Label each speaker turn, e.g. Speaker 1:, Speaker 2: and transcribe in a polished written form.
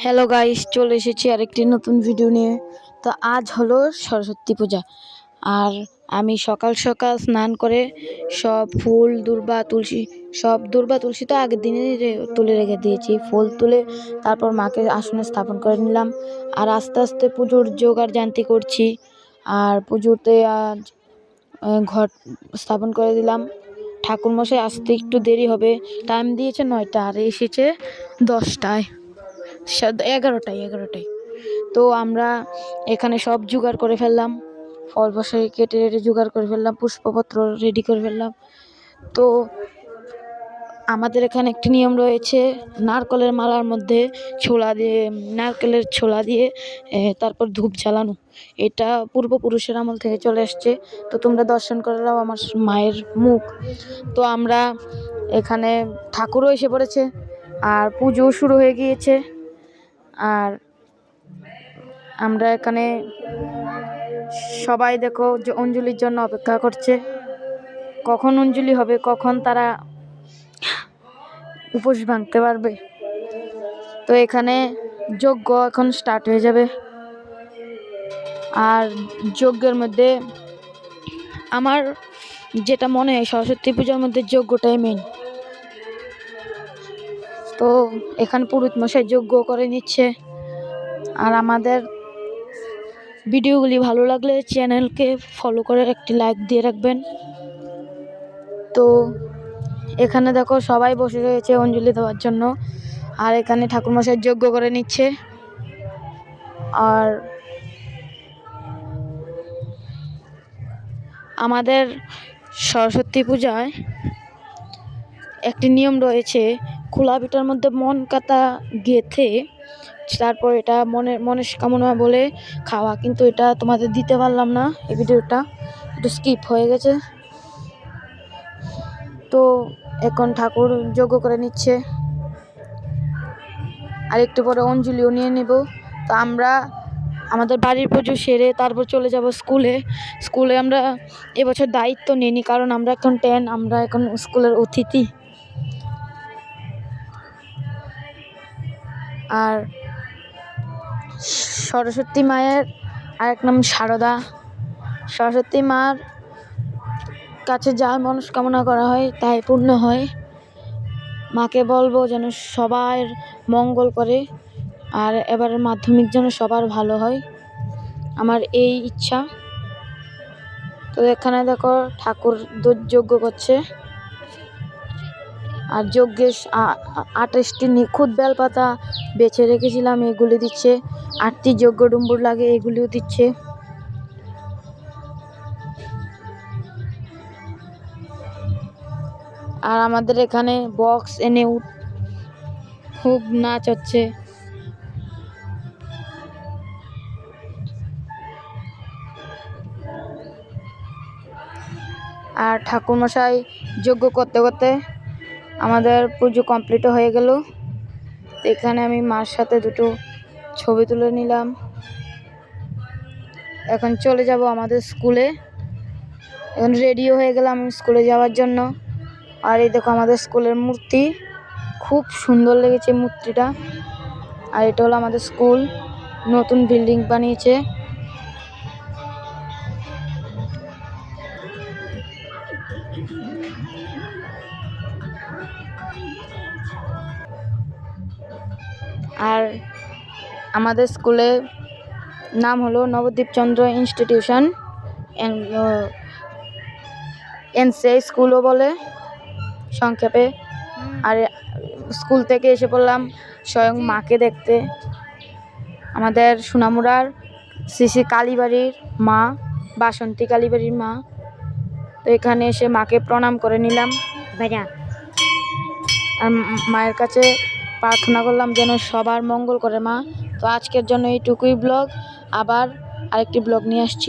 Speaker 1: Hello guys, চলে এসেছি আরেকটি নতুন ভিডিও নিয়ে। তো আজ হলো সরস্বতী পূজা, আর আমি সকাল সকাল স্নান করে সব ফুল দূর্বা তুলসী তো আগের দিনে তুলে রেখে দিয়েছি। ফুল তুলে তারপর মাকে আসনে স্থাপন করে নিলাম, আর আস্তে আস্তে পুজোর জোগাড় জান্তি করছি। আর পুজোতে আজ ঘর স্থাপন করে দিলাম। ঠাকুরমশাই আসতে একটু দেরি হবে, টাইম দিয়েছে 9টা আর এসেছে 10টায়, 11টায়। তো আমরা এখানে সব জোগাড় করে ফেললাম, ফল বসাই কেটে জোগাড় করে ফেললাম, পুষ্পপত্র রেডি করে ফেললাম। তো আমাদের এখানে একটি নিয়ম রয়েছে, নারকেলের মালার মধ্যে নারকেলের ছোলা দিয়ে তারপর ধূপ জ্বালানো। এটা পূর্বপুরুষের আমল থেকে চলে আসছে। তো তোমরা দর্শন করে নাও আমার মায়ের মুখ। তো আমরা এখানে ঠাকুরও এসে পড়েছে, আর পুজো শুরু হয়ে গিয়েছে। আর আমরা এখানে সবাই দেখো যে অঞ্জলির জন্য অপেক্ষা করছে, কখন অঞ্জলি হবে, কখন তারা উপোস ভাঙতে পারবে। তো এখানে যজ্ঞ এখন স্টার্ট হয়ে যাবে। আর যজ্ঞের মধ্যে আমার যেটা মনে হয়, সরস্বতী পূজার মধ্যে যজ্ঞটাই মেন। তো এখানে পুরোহিত মশাই যজ্ঞ করে নিচ্ছে। আর আমাদের ভিডিওগুলি ভালো লাগলে চ্যানেলকে ফলো করে একটি লাইক দিয়ে রাখবেন। তো এখানে দেখো সবাই বসে রয়েছে অঞ্জলি দেওয়ার জন্য, আর এখানে ঠাকুরমশাই যজ্ঞ করে নিচ্ছে। আর আমাদের সরস্বতী পূজায় একটি নিয়ম রয়েছে, খোলা পিঠার মধ্যে মন কাতা গেঁথে তারপর এটা মনস্কামনা বলে খাওয়া। কিন্তু এটা তোমাদের দিতে পারলাম না, এই ভিডিওটা একটু স্কিপ হয়ে গেছে। তো এখন ঠাকুর যজ্ঞ করে নিচ্ছে, আর একটু পরে অঞ্জলিও নিয়ে নেব। তো আমরা আমাদের বাড়ির পুজো সেরে তারপর চলে যাব স্কুলে। আমরা এবছর দায়িত্ব নিইনি, কারণ আমরা এখন 10, আমরা এখন স্কুলের অতিথি। আর সরস্বতী মায়ের আরেক নাম সারদা। সরস্বতী মার কাছে যা মনস্কামনা করা হয় তাই পূর্ণ হয়। মাকে বলবো যেন সবার মঙ্গল করে, আর এবারের মাধ্যমিক যেন সবার ভালো হয়, আমার এই ইচ্ছা। তো এখানে দেখো ঠাকুর যজ্ঞ করছে, আর যজ্ঞে 28টি নিখুঁত বেলপাতা বেছে রেখেছিলাম, এগুলি দিচ্ছে। 8টি যজ্ঞ ডুম্বুর লাগে, এগুলিও দিচ্ছে। আর আমাদের এখানে বক্স এনে খুব নাচ হচ্ছে। আর ঠাকুরমশাই যজ্ঞ করতে করতে আমাদের পুজো কমপ্লিট হয়ে গেল। এখানে আমি মার সাথে দুটো ছবি তুলে নিলাম। এখন চলে যাব আমাদের স্কুলে, এখন রেডিও হয়ে গেলাম স্কুলে যাওয়ার জন্য। আর এই দেখো আমাদের স্কুলের মূর্তি, খুব সুন্দর লেগেছে মূর্তিটা। আর এটা হলো আমাদের স্কুল, নতুন বিল্ডিং বানিয়েছে। আর আমাদের স্কুলে নাম হলো নবদ্বীপ চন্দ্র ইনস্টিটিউশন, এনসিআই স্কুলও বলে সংক্ষেপে। আর স্কুল থেকে এসে পড়লাম স্বয়ং মাকে দেখতে, আমাদের সোনামুড়ার শ্রী কালীবাড়ির মা, বাসন্তী কালীবাড়ির মা। তো এখানে এসে মাকে প্রণাম করে নিলাম, আর মায়ের কাছে প্রার্থনা করলাম যেন সবার মঙ্গল করে মা। তো আজকের জন্য এইটুকুই ব্লগ, আবার আরেকটি ব্লগ নিয়ে আসছি।